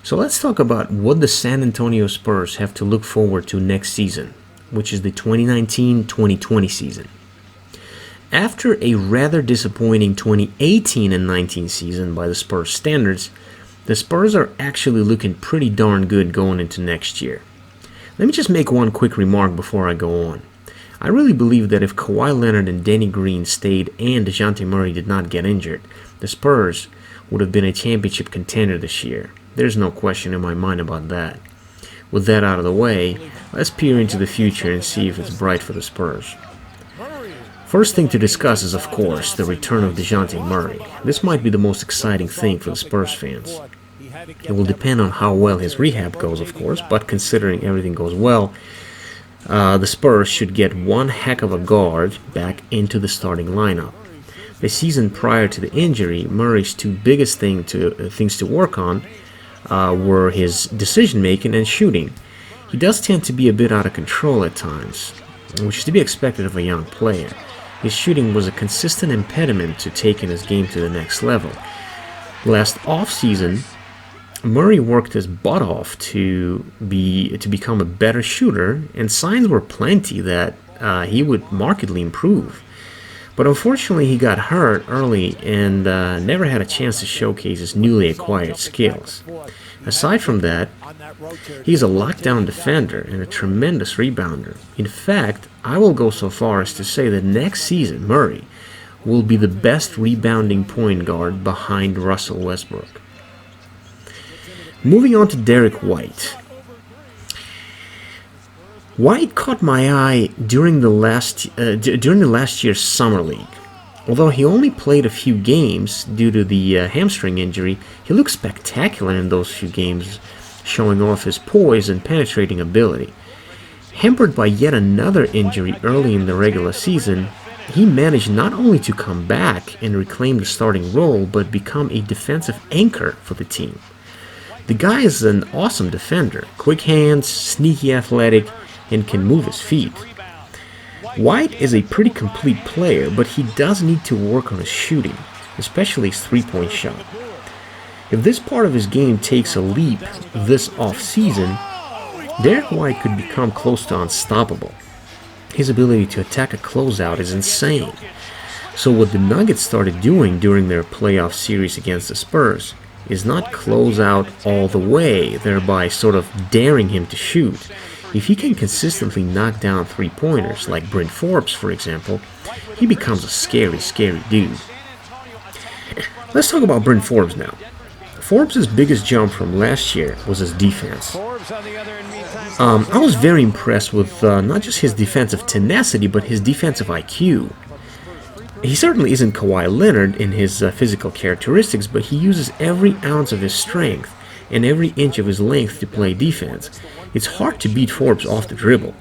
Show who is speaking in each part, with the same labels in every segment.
Speaker 1: So let's talk about what the San Antonio Spurs have to look forward to next season, which is the 2019-2020 season. After a rather disappointing 2018 and 19 season by the Spurs standards, the Spurs are actually looking pretty darn good going into next year. Let me just make one quick remark before I go on. I really believe that if Kawhi Leonard and Danny Green stayed and Dejounte Murray did not get injured, the Spurs would have been a championship contender this year. There's no question in my mind about that. With that out of the way, let's peer into the future and see if it's bright for the Spurs. First thing to discuss is, of course, the return of Dejounte Murray. This might be the most exciting thing for the Spurs fans. It will depend on how well his rehab goes, of course, but considering everything goes well, the Spurs should get one heck of a guard back into the starting lineup. The season prior to the injury, Murray's two biggest things to work on were his decision-making and shooting. He does tend to be a bit out of control at times, which is to be expected of a young player. His shooting was a consistent impediment to taking his game to the next level. Last off-season, Murray worked his butt off to become a better shooter, and signs were plenty that he would markedly improve. But unfortunately, he got hurt early and never had a chance to showcase his newly acquired skills. Aside from that, he's a lockdown defender and a tremendous rebounder. In fact, I will go so far as to say that next season, Murray will be the best rebounding point guard behind Russell Westbrook. Moving on to Derrick White. White caught my eye during the last year's summer league. Although he only played a few games due to the hamstring injury, he looked spectacular in those few games, showing off his poise and penetrating ability. Hampered by yet another injury early in the regular season, he managed not only to come back and reclaim the starting role, but become a defensive anchor for the team. The guy is an awesome defender, quick hands, sneaky athletic, and can move his feet. White is a pretty complete player, but he does need to work on his shooting, especially his three-point shot. If this part of his game takes a leap this off-season, Derrick White could become close to unstoppable. His ability to attack a closeout is insane. So what the Nuggets started doing during their playoff series against the Spurs is not close out all the way, thereby sort of daring him to shoot. If he can consistently knock down three-pointers, like Bryn Forbes, for example, he becomes a scary, scary dude. Let's talk about Bryn Forbes now. Forbes' biggest jump from last year was his defense. I was very impressed with not just his defensive tenacity, but his defensive IQ. He certainly isn't Kawhi Leonard in his physical characteristics, but he uses every ounce of his strength and every inch of his length to play defense. It's hard to beat Forbes off the dribble,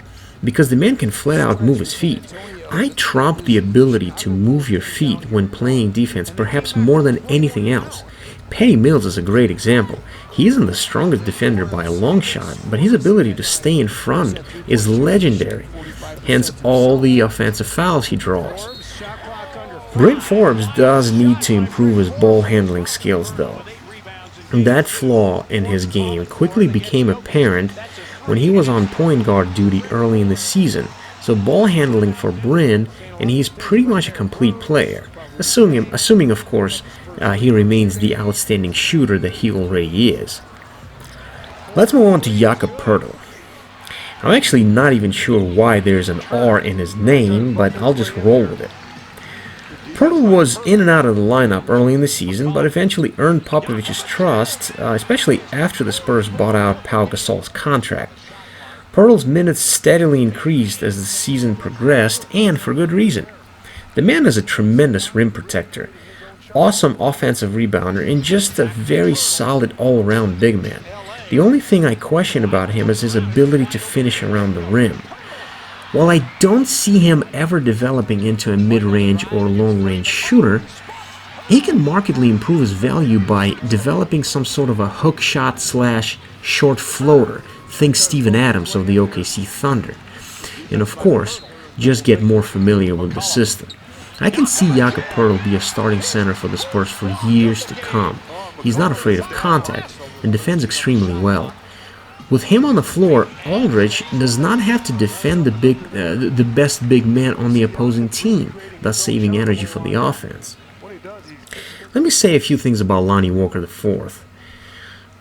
Speaker 1: because the man can flat out move his feet. I trump the ability to move your feet when playing defense perhaps more than anything else. Patty Mills is a great example. He isn't the strongest defender by a long shot, but his ability to stay in front is legendary, hence all the offensive fouls he draws. Bryn Forbes does need to improve his ball handling skills though. That flaw in his game quickly became apparent when he was on point guard duty early in the season, so ball handling for Bryn, and he's pretty much a complete player, assuming of course he remains the outstanding shooter that he already is. Let's move on to Jakob Poeltl. I'm actually not even sure why there's an R in his name, but I'll just roll with it. Poeltl was in and out of the lineup early in the season, but eventually earned Popovich's trust, especially after the Spurs bought out Pau Gasol's contract. Poeltl's minutes steadily increased as the season progressed, and for good reason. The man is a tremendous rim protector, awesome offensive rebounder, and just a very solid all-around big man. The only thing I question about him is his ability to finish around the rim. While I don't see him ever developing into a mid-range or long-range shooter, he can markedly improve his value by developing some sort of a hook shot / short floater. Think Steven Adams of the OKC Thunder. And of course, just get more familiar with the system. I can see Jakob Poeltl be a starting center for the Spurs for years to come. He's not afraid of contact, and defends extremely well. With him on the floor, Aldridge does not have to defend the best big man on the opposing team, thus saving energy for the offense. Let me say a few things about Lonnie Walker IV.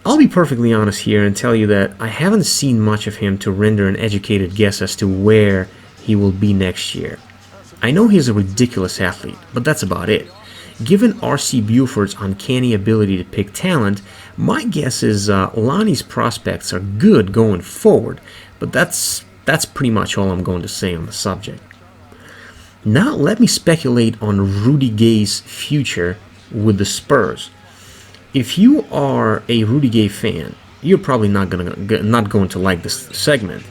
Speaker 1: I'll be perfectly honest here and tell you that I haven't seen much of him to render an educated guess as to where he will be next year. I know he's a ridiculous athlete, but that's about it. Given R.C. Buford's uncanny ability to pick talent, my guess is Lonnie's prospects are good going forward, but that's pretty much all I'm going to say on the subject. Now let me speculate on Rudy Gay's future with the Spurs. If you are a Rudy Gay fan, you're probably not going to like this segment.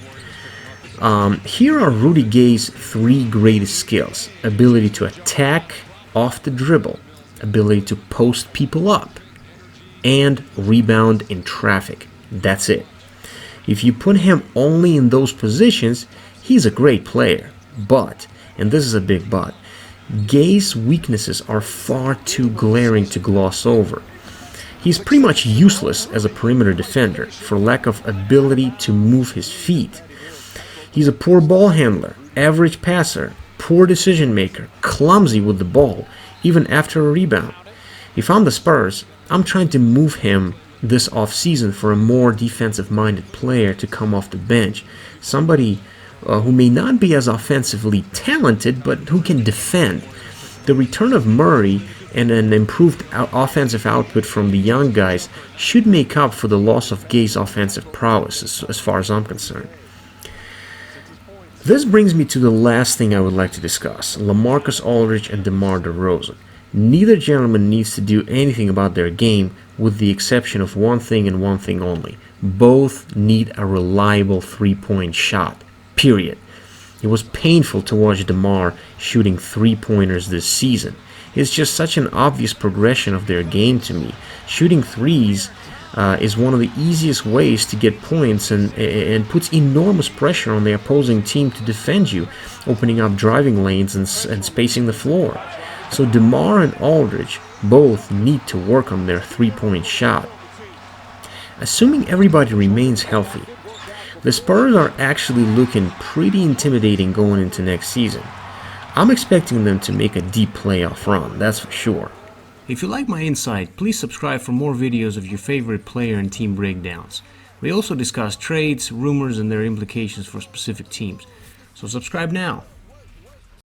Speaker 1: Here are Rudy Gay's 3 greatest skills: ability to attack off the dribble, ability to post people up, and rebound in traffic. That's it. If you put him only in those positions, he's a great player. But, and this is a big but, Gay's weaknesses are far too glaring to gloss over. He's pretty much useless as a perimeter defender for lack of ability to move his feet. He's a poor ball handler, average passer, poor decision maker, clumsy with the ball, even after a rebound. If I'm the Spurs, I'm trying to move him this offseason for a more defensive-minded player to come off the bench, somebody who may not be as offensively talented, but who can defend. The return of Murray and an improved offensive output from the young guys should make up for the loss of Gay's offensive prowess, as far as I'm concerned. This brings me to the last thing I would like to discuss: LaMarcus Aldridge and DeMar DeRozan. Neither gentleman needs to do anything about their game, with the exception of one thing and one thing only. Both need a reliable three-point shot. Period. It was painful to watch DeMar shooting three-pointers this season. It's just such an obvious progression of their game to me. Shooting threes is one of the easiest ways to get points and puts enormous pressure on the opposing team to defend you, opening up driving lanes and spacing the floor. So DeMar and Aldridge both need to work on their three-point shot. Assuming everybody remains healthy, the Spurs are actually looking pretty intimidating going into next season. I'm expecting them to make a deep playoff run, that's for sure. If you like my insight, please subscribe for more videos of your favorite player and team breakdowns. We also discuss trades, rumors, and their implications for specific teams. So subscribe now.